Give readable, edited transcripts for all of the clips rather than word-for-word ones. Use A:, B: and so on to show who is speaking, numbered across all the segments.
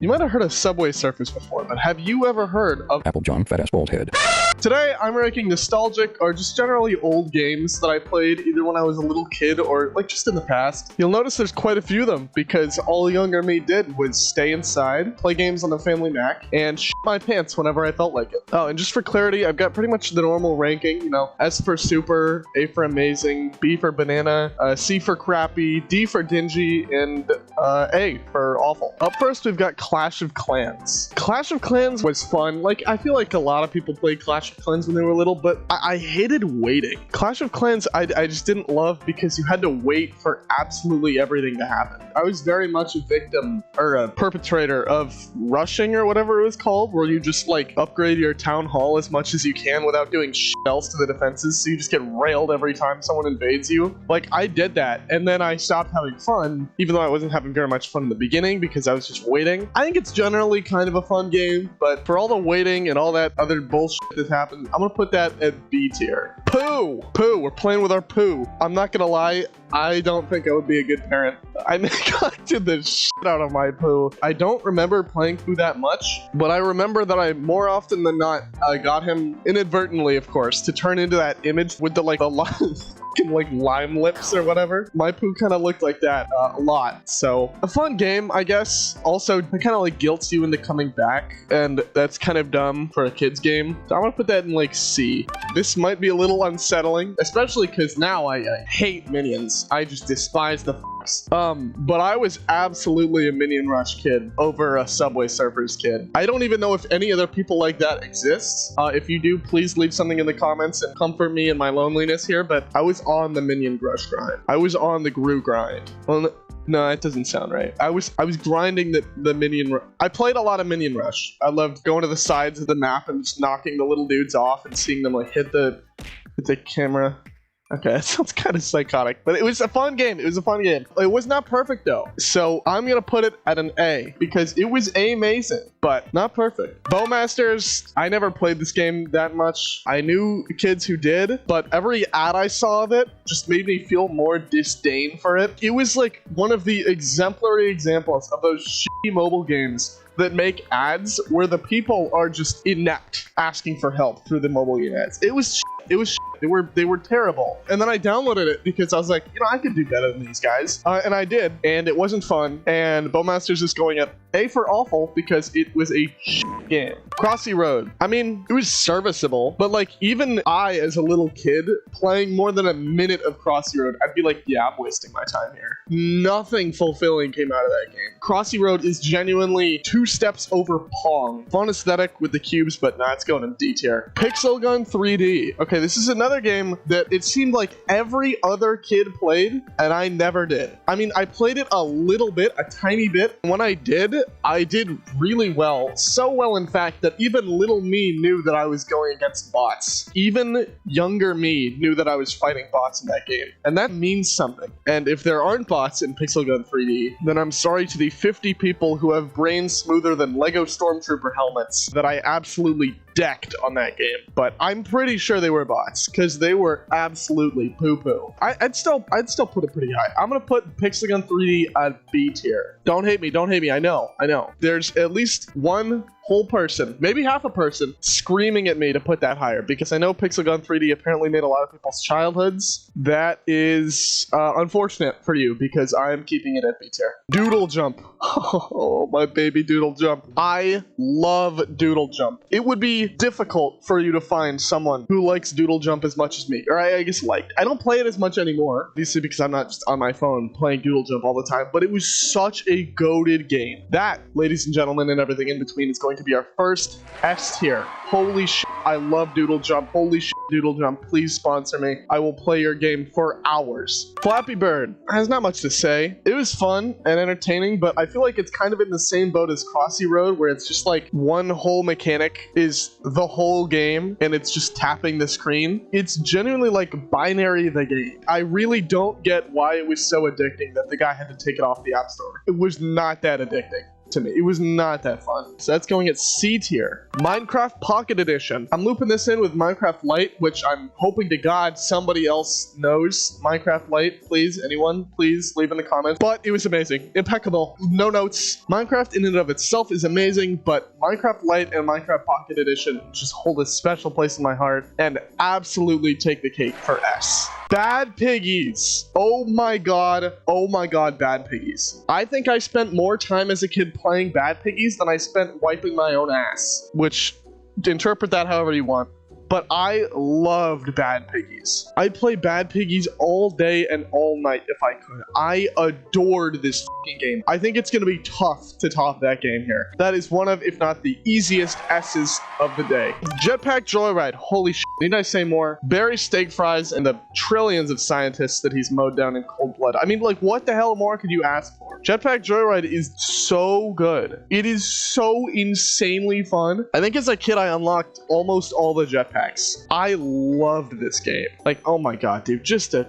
A: You might have heard of Subway Surfers before, but have you ever heard of
B: Apple John, fat ass bald head?
A: Today, I'm ranking nostalgic or just generally old games that I played either when I was a little kid or like just in the past. You'll notice there's quite a few of them because all younger me did was stay inside, play games on the family Mac, and shit my pants whenever I felt like it. Oh, and just for clarity, I've got pretty much the normal ranking, you know, S for super, A for amazing, B for banana, C for crappy, D for dingy, and A for awful. Up first, we've got Clash of Clans. Clash of Clans was fun. Like, I feel like a lot of people played Clash of Clans when they were little, but I hated waiting. Clash of Clans, I just didn't love because you had to wait for absolutely everything to happen. I was very much a victim or a perpetrator of rushing or whatever it was called, where you just like upgrade your town hall as much as you can without doing shit else to the defenses, so you just get railed every time someone invades you. Like, I did that, and then I stopped having fun, even though I wasn't having very much fun in the beginning because I was just waiting. I think it's generally kind of a fun game, but for all the waiting and all that other bullshit that happened, I'm gonna put that at B tier. Poo! Poo! We're playing with our poo. I'm not gonna lie, I don't think I would be a good parent. I neglected the shit out of my poo. I don't remember playing poo that much, but I remember that I more often than not got him inadvertently, of course, to turn into that image with the like lime lips or whatever. My poo kind of looked like that a lot. So a fun game, I guess. Also, it kind of like guilts you into coming back, and that's kind of dumb for a kid's game. So I'm gonna put that in like C. This might be a little unsettling, especially because now I hate minions. I just despise the but I was absolutely a Minion Rush kid over a Subway Surfers kid. I don't even know if any other people like that exists. If you do, please leave something in the comments and comfort me in my loneliness here, but I was on the Minion Rush grind. I was on the Gru grind. Well, no, that doesn't sound right. I was grinding the Minion Rush. I played a lot of Minion Rush. I loved going to the sides of the map and just knocking the little dudes off and seeing them like hit the camera. Okay, that sounds kind of psychotic, but it was a fun game. It was a fun game. It was not perfect though, so I'm gonna put it at an A because it was amazing, but not perfect. Bowmasters, I never played this game that much. I knew kids who did, but every ad I saw of it just made me feel more disdain for it. It was like one of the exemplary examples of those shitty mobile games that make ads where the people are just inept asking for help through the mobile game ads. It was shit. It was shit. They were terrible. And then I downloaded it because I was like, you know, I could do better than these guys. And I did, and it wasn't fun. And Bowmasters is going at A for awful because it was a shit game. Crossy Road. I mean, it was serviceable, but like even I, as a little kid, playing more than a minute of Crossy Road, I'd be like, yeah, I'm wasting my time here. Nothing fulfilling came out of that game. Crossy Road is genuinely 2 steps over Pong. Fun aesthetic with the cubes, but nah, it's going in D tier. Pixel Gun 3D. Okay, this is another game that it seemed like every other kid played, and I never did. I mean, I played it a little bit, a tiny bit. When I did really well. So well, in fact, that even little me knew that I was going against bots. Even younger me knew that I was fighting bots in that game. And that means something. And if there aren't bots in Pixel Gun 3D, then I'm sorry to the 50 people who have brains smoother than Lego Stormtrooper helmets that I absolutely decked on that game. But I'm pretty sure they were bots because they were absolutely poo-poo. I'd still put it pretty high. I'm gonna put Pixel Gun 3D at B tier. Don't hate me, I know. There's at least one whole person, maybe half a person, screaming at me to put that higher because I know Pixel Gun 3D apparently made a lot of people's childhoods. That is unfortunate for you because I'm keeping it at B tier. Doodle Jump. Oh, my baby Doodle Jump. I love Doodle Jump. It would be difficult for you to find someone who likes Doodle Jump as much as me, or I guess liked. I don't play it as much anymore, obviously because I'm not just on my phone playing Doodle Jump all the time, but it was such a goated game. That, ladies and gentlemen, and everything in between is going to be our first S tier. Holy shit, I love Doodle Jump. Holy shit, Doodle Jump, please sponsor me. I will play your game for hours. Flappy Bird has not much to say. It was fun and entertaining, but I feel like it's kind of in the same boat as Crossy Road, where it's just like one whole mechanic is the whole game and it's just tapping the screen. It's genuinely like binary the game. I really don't get why it was so addicting that the guy had to take it off the App Store. It was not that addicting. to me. It was not that fun. So that's going at C tier. Minecraft Pocket Edition. I'm looping this in with Minecraft Lite, which I'm hoping to God somebody else knows Minecraft Lite. Please, anyone, please leave in the comments. But it was amazing. Impeccable. No notes. Minecraft in and of itself is amazing, but Minecraft Lite and Minecraft Pocket Edition just hold a special place in my heart and absolutely take the cake for S. Bad Piggies. Oh my god, Bad Piggies. I think I spent more time as a kid playing Bad Piggies than I spent wiping my own ass, which, interpret that however you want. But I loved Bad Piggies. I'd play Bad Piggies all day and all night if I could. I adored this fucking game. I think it's going to be tough to top that game here. That is one of, if not the easiest S's of the day. Jetpack Joyride. Holy shit. Need I say more? Berry steak fries and the trillions of scientists that he's mowed down in cold blood. I mean, like, what the hell more could you ask for? Jetpack Joyride is so good. It is so insanely fun. I think as a kid, I unlocked almost all the jetpacks. I loved this game. Like, oh my god, dude, just a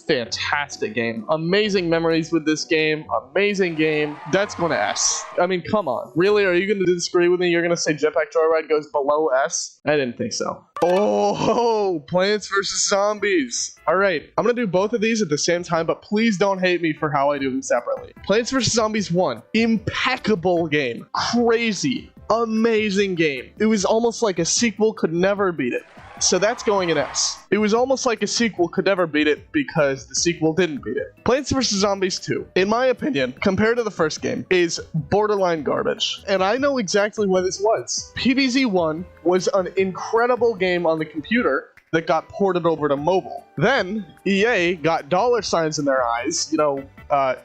A: fantastic game. Amazing memories with this game. Amazing game. That's going to S. I mean, come on. Really? Are you going to disagree with me? You're going to say Jetpack Joyride goes below S? I didn't think so. Oh, Plants vs. Zombies. All right, I'm going to do both of these at the same time, but please don't hate me for how I do them separately. Plants vs. Zombies 1. Impeccable game. Crazy. Amazing game. It was almost like a sequel could never beat it. So that's going in S. It was almost like a sequel could never beat it because the sequel didn't beat it. Plants vs. Zombies 2, in my opinion, compared to the first game, is borderline garbage. And I know exactly what this was. PvZ 1 was an incredible game on the computer that got ported over to mobile. Then EA got dollar signs in their eyes, you know,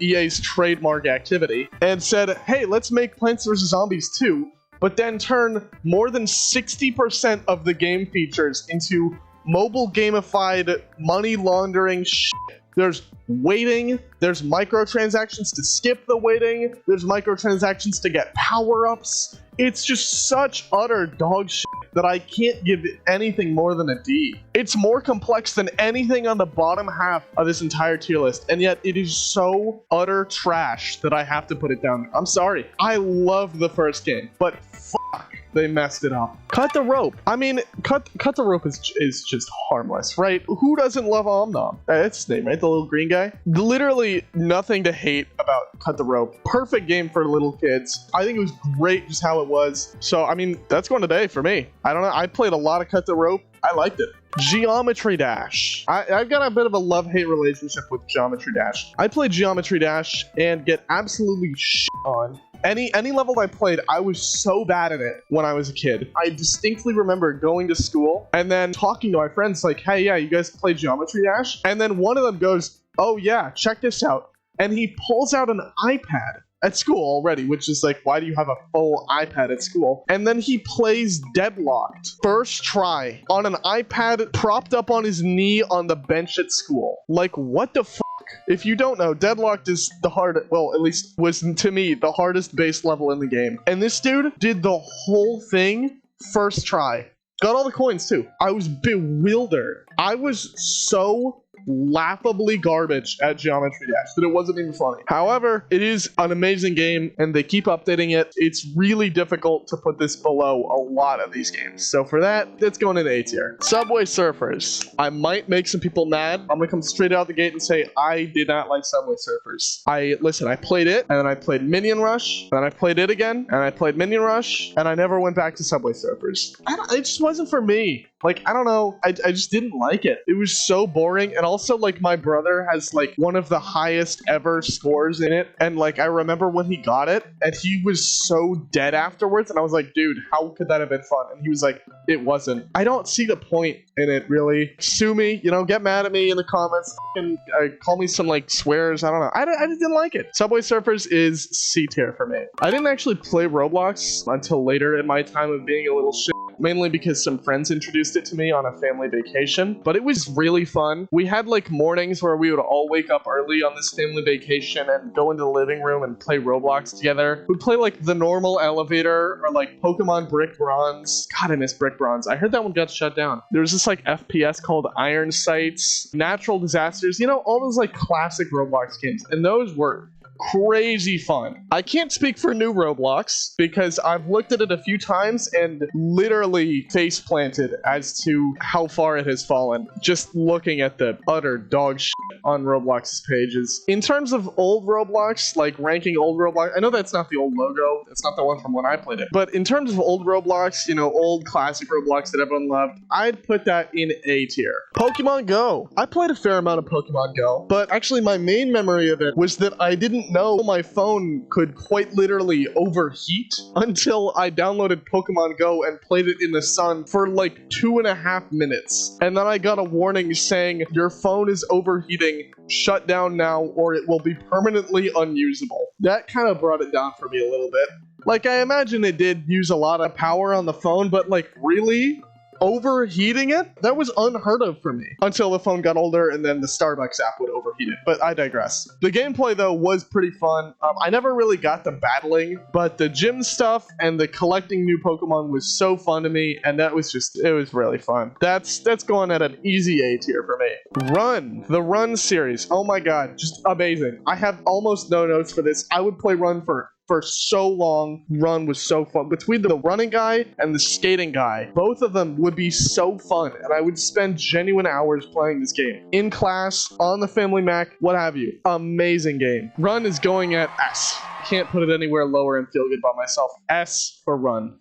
A: EA's trademark activity, and said, hey, let's make Plants vs. Zombies 2, but then turn more than 60% of the game features into mobile gamified money laundering shit. There's waiting, there's microtransactions to skip the waiting, there's microtransactions to get power-ups. It's just such utter dog shit that I can't give it anything more than a D. It's more complex than anything on the bottom half of this entire tier list, and yet it is so utter trash that I have to put it down. I'm sorry. I loved the first game, but fuck, they messed it up. Cut the Rope. I mean, Cut the Rope is just harmless, right? Who doesn't love Om Nom? That's his name, right? The little green guy? Literally nothing to hate about Cut the Rope. Perfect game for little kids. I think it was great just how it was. So, I mean, that's going today for me. I don't know. I played a lot of Cut the Rope. I liked it. Geometry Dash. I've got a bit of a love-hate relationship with Geometry Dash. I play Geometry Dash and get absolutely shit on. Any level I played, I was so bad at it when I was a kid. I distinctly remember going to school and then talking to my friends like, hey, yeah, you guys play Geometry Dash? And then one of them goes, oh yeah, check this out. And he pulls out an iPad at school already, which is like, why do you have a full iPad at school? And then he plays Deadlocked first try on an iPad propped up on his knee on the bench at school. Like, what the fuck? If you don't know, Deadlocked is the hard, well, at least was to me the hardest base level in the game. And this dude did the whole thing first try. Got all the coins too. I was bewildered. I was so laughably garbage at Geometry Dash that it wasn't even funny. However, it is an amazing game and they keep updating it. It's really difficult to put this below a lot of these games. So for that, it's going in A tier. Subway Surfers. I might make some people mad. I'm gonna come straight out the gate and say I did not like Subway Surfers. Listen, I played it and then I played Minion Rush, and then I played it again and I played Minion Rush, and I never went back to Subway Surfers. It just wasn't for me. Like, I don't know. I just didn't like it. It was so boring. And also, like, my brother has, like, one of the highest ever scores in it. And, like, I remember when he got it, and he was so dead afterwards. And I was like, dude, how could that have been fun? And he was like, it wasn't. I don't see the point in it, really. Sue me, you know, get mad at me in the comments. And call me some, like, swears. I don't know. I just didn't like it. Subway Surfers is C tier for me. I didn't actually play Roblox until later in my time of being a little shit. Mainly because some friends introduced it to me on a family vacation, but it was really fun. We had like mornings where we would all wake up early on this family vacation and go into the living room and play Roblox together. We'd play like the normal elevator or like Pokemon Brick Bronze. God, I miss Brick Bronze. I heard that one got shut down. There was this like FPS called Iron Sights, Natural Disasters, you know, all those like classic Roblox games, and those were crazy fun. I can't speak for new Roblox because I've looked at it a few times and literally face planted as to how far it has fallen. Just looking at the utter dog shit on Roblox's pages. In terms of old Roblox, like ranking old Roblox, I know that's not the old logo. It's not the one from when I played it. But in terms of old Roblox, you know, old classic Roblox that everyone loved, I'd put that in A tier. Pokemon Go. I played a fair amount of Pokemon Go, but actually my main memory of it was that I didn't know my phone could quite literally overheat until I downloaded Pokemon Go and played it in the sun for like 2.5 minutes. And then I got a warning saying, your phone is overheating, shut down now or it will be permanently unusable. That kind of brought it down for me a little bit. Like, I imagine it did use a lot of power on the phone, but like, really? Overheating it? That was unheard of for me until the phone got older and then the Starbucks app would overheat it, but I digress. The gameplay though was pretty fun. I never really got the battling, but the gym stuff and the collecting new Pokemon was so fun to me, and that was just, it was really fun. That's going at an easy A tier for me. Run, the Run series. Oh my god, just amazing. I have almost no notes for this. I would play Run for so long. Run was so fun. Between the running guy and the skating guy, both of them would be so fun, and I would spend genuine hours playing this game. In class, on the family Mac, what have you. Amazing game. Run is going at S. Can't put it anywhere lower and feel good about myself. S for Run.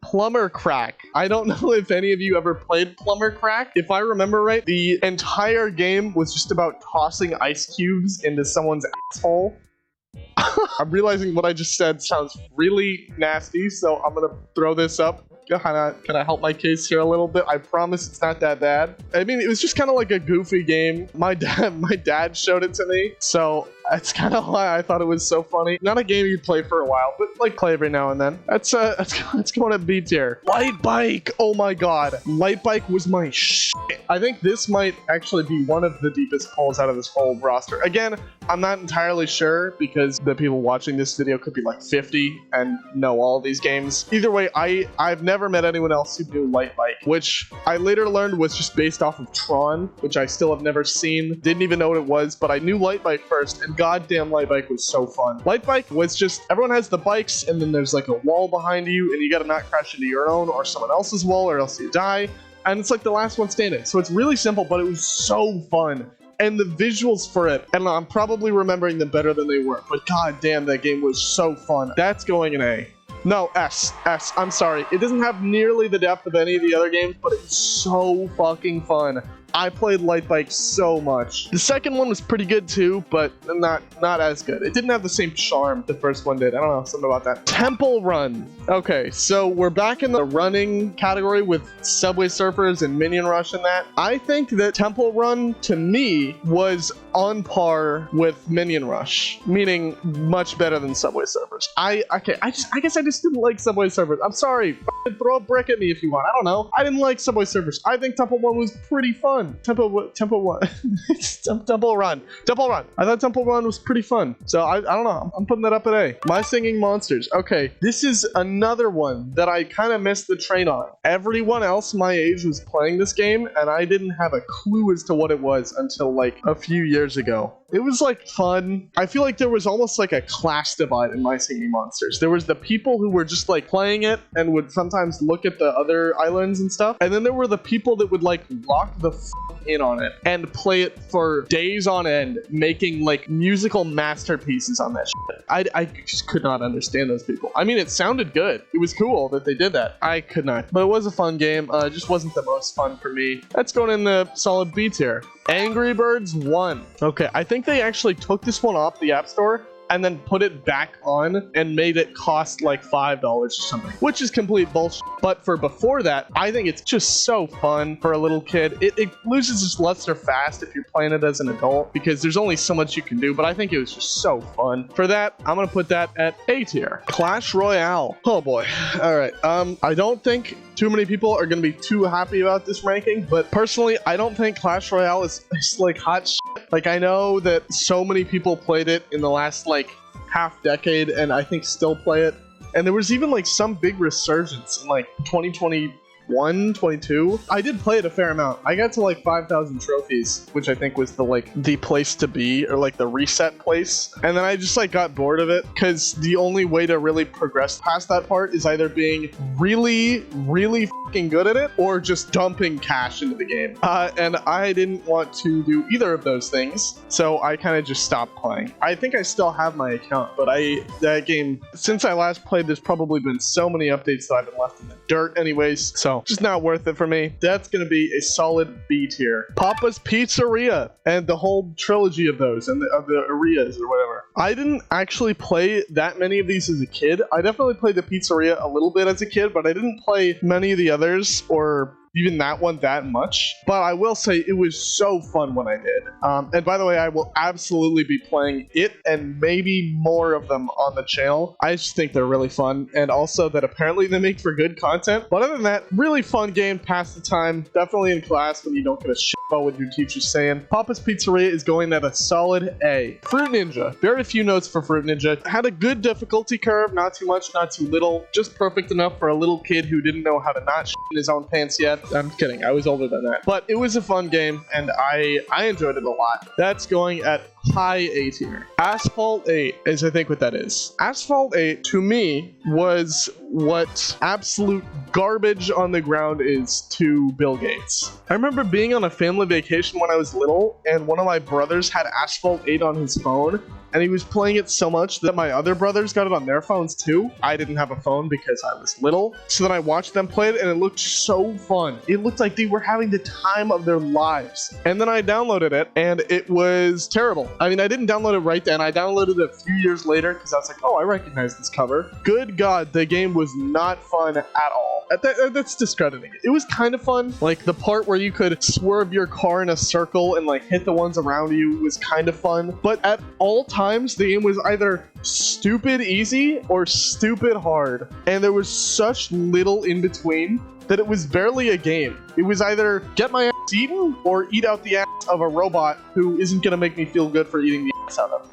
A: Plumbercrack. I don't know if any of you ever played Plumbercrack. If I remember right, the entire game was just about tossing ice cubes into someone's asshole. I'm realizing what I just said sounds really nasty, so I'm gonna throw this up. Can I help my case here a little bit? I promise it's not that bad. I mean, it was just kind of like a goofy game. My dad showed it to me, so that's kind of why I thought it was so funny. Not a game you'd play for a while, but like play every now and then. That's going to B tier. Light bike. Oh my god, light bike was my shit. I think this might actually be one of the deepest pulls out of this whole roster. Again, I'm not entirely sure because the people watching this video could be like 50 and know all of these games. Either way, I've never met anyone else who knew light bike, which I later learned was just based off of Tron, which I still have never seen. Didn't even know what it was, but I knew light bike first, and goddamn, light bike was so fun. Light bike was just, everyone has the bikes, and then there's like a wall behind you, and you gotta not crash into your own or someone else's wall, or else you die. And it's like the last one standing. So it's really simple, but it was so fun. And the visuals for it, and I'm probably remembering them better than they were, but goddamn, that game was so fun. That's going in A. No, S. I'm sorry. It doesn't have nearly the depth of any of the other games, but it's so fucking fun. I played light bike so much. The second one was pretty good too, but not as good. It didn't have the same charm the first one did. I don't know, something about that. Temple Run. Okay, so we're back in the running category with Subway Surfers and Minion Rush and that. I think that Temple Run, to me, was on par with Minion Rush, meaning much better than Subway Surfers. I guess I just didn't like Subway Surfers. I'm sorry. Throw a brick at me if you want. I don't know. I didn't like Subway Surfers. I think Temple Run was pretty fun. Temple Run. Temple Run. I thought Temple Run was pretty fun. So I don't know. I'm putting that up at A. My Singing Monsters. Okay, this is another one that I kind of missed the train on. Everyone else my age was playing this game, and I didn't have a clue as to what it was until like a few years ago. It was like fun. I feel like there was almost like a class divide in My Singing Monsters. There was the people who were just like playing it and would sometimes look at the other islands and stuff. And then there were the people that would like lock the in on it and play it for days on end, making like musical masterpieces on that shit. I just could not understand those people. I mean, it sounded good. It was cool that they did that. I could not. But it was a fun game. It just wasn't the most fun for me. That's going in the solid B tier. Angry Birds 1. Okay, I think they actually took this one off the App Store and then put it back on and made it cost like $5 or something, which is complete bullshit. But for before that, I think it's just so fun for a little kid. It loses its luster fast if you're playing it as an adult because there's only so much you can do, but I think it was just so fun. For that, I'm gonna put that at A tier. Clash Royale. Oh boy. All right. I don't think too many people are gonna be too happy about this ranking, but personally, I don't think Clash Royale is like hot shit. Like, I know that so many people played it in the last like half decade and I think still play it, and there was even like some big resurgence in like 2020 21, 22. I did play it a fair amount. I got to like 5,000 trophies, which I think was the place to be, or like the reset place. And then I just like got bored of it because the only way to really progress past that part is either being really, really fucking good at it or just dumping cash into the game. And I didn't want to do either of those things, so I kind of just stopped playing. I think I still have my account, but that game, since I last played, there's probably been so many updates that I've been left in the dirt anyways, so just not worth it for me. That's gonna be a solid B tier. Papa's Pizzeria and the whole trilogy of those and of the areas or whatever. I didn't actually play that many of these as a kid. I definitely played the Pizzeria a little bit as a kid, but I didn't play many of the others or even that one that much. But I will say it was so fun when I did. And by the way, I will absolutely be playing it and maybe more of them on the channel. I just think they're really fun, and also that apparently they make for good content. But other than that, really fun game, pass the time. Definitely in class when you don't give a shit about what your teacher's saying. Papa's Pizzeria is going at a solid A. Fruit Ninja, very few notes for Fruit Ninja. Had a good difficulty curve, not too much, not too little, just perfect enough for a little kid who didn't know how to not shit in his own pants yet. I'm kidding, I was older than that. But it was a fun game, and I enjoyed it a lot. That's going at high A tier. Asphalt 8 is I think what that is. Asphalt 8 to me was what absolute garbage on the ground is to Bill Gates. I remember being on a family vacation when I was little, and one of my brothers had Asphalt 8 on his phone, and he was playing it so much that my other brothers got it on their phones too. I didn't have a phone because I was little, so then I watched them play it, and it looked so fun. It looked like they were having the time of their lives. And then I downloaded it, and it was terrible. I mean, I didn't download it right then. I downloaded it a few years later because I was like, oh, I recognize this cover. Good God, the game was not fun at all. That's discrediting it. It was kind of fun. Like the part where you could swerve your car in a circle and like hit the ones around you was kind of fun. But at all times, the game was either stupid easy or stupid hard. And there was such little in between that it was barely a game. It was either get my ass eaten or eat out the ass of a robot who isn't going to make me feel good for eating the ass out of.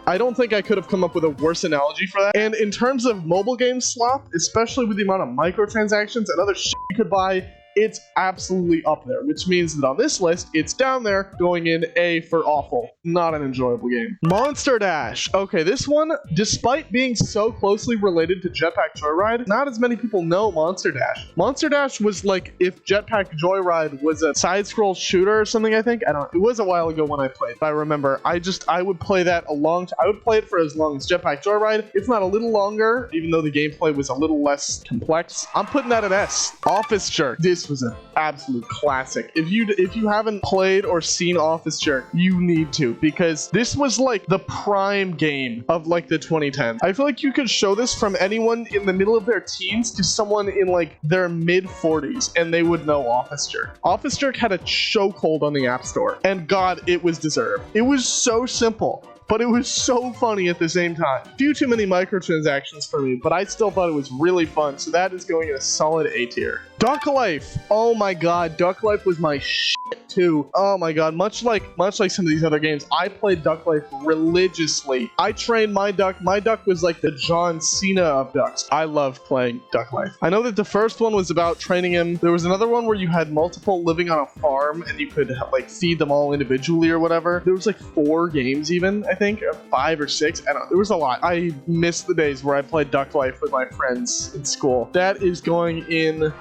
A: I don't think I could have come up with a worse analogy for that. And in terms of mobile game slop, especially with the amount of microtransactions and other shit you could buy, it's absolutely up there, which means that on this list, it's down there, going in A for awful. Not an enjoyable game. Monster Dash. Okay, this one, despite being so closely related to Jetpack Joyride, not as many people know Monster Dash. Monster Dash was like if Jetpack Joyride was a side-scroll shooter or something, I think. I don't know. It was a while ago when I played. I remember. I would play that a long time. I would play it for as long as Jetpack Joyride, if not a little longer, even though the gameplay was a little less complex. I'm putting that at S. Office Jerk. This was an absolute classic. If you haven't played or seen Office Jerk, you need to, because this was like the prime game of like the 2010s. I feel like you could show this from anyone in the middle of their teens to someone in like their mid 40s and they would know Office Jerk. Office Jerk had a chokehold on the App Store, and God, it was deserved. It was so simple, but it was so funny at the same time. Few too many microtransactions for me, but I still thought it was really fun, so that is going in a solid A tier. Duck Life. Oh my God, Duck Life was my shit too. Oh my God, much like some of these other games, I played Duck Life religiously. I trained my duck. My duck was like the John Cena of ducks. I loved playing Duck Life. I know that the first one was about training him. There was another one where you had multiple living on a farm and you could like feed them all individually or whatever. There was like 4 games even, I think, or 5 or 6. I don't know. There was a lot. I miss the days where I played Duck Life with my friends in school. That's going in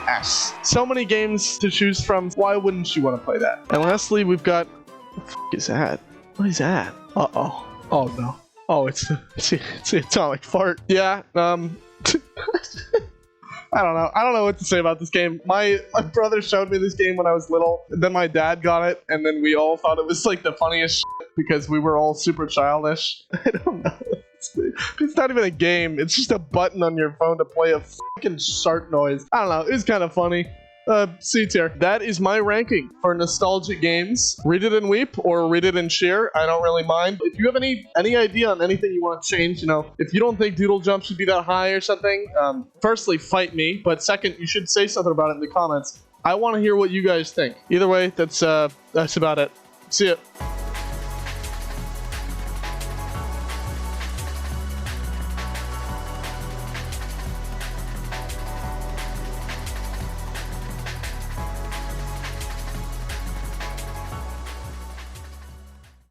A: S. So many games to choose from. Why wouldn't you want to play that? And lastly, we've got, what the f is that? What is that? Uh-oh. Oh no. Oh, it's Atomic Fart. Yeah, I don't know what to say about this game. My brother showed me this game when I was little, and then my dad got it, and then we all thought it was like the funniest shit because we were all super childish. I don't know. It's not even a game. It's just a button on your phone to play a fucking shark noise. I don't know. It was kind of funny. C tier. That is my ranking for nostalgic games. Read it and weep, or read it and cheer. I don't really mind. If you have any idea on anything you want to change, you know, if you don't think Doodle Jump should be that high or something, firstly, fight me. But second, you should say something about it in the comments. I want to hear what you guys think. Either way, that's about it. See ya.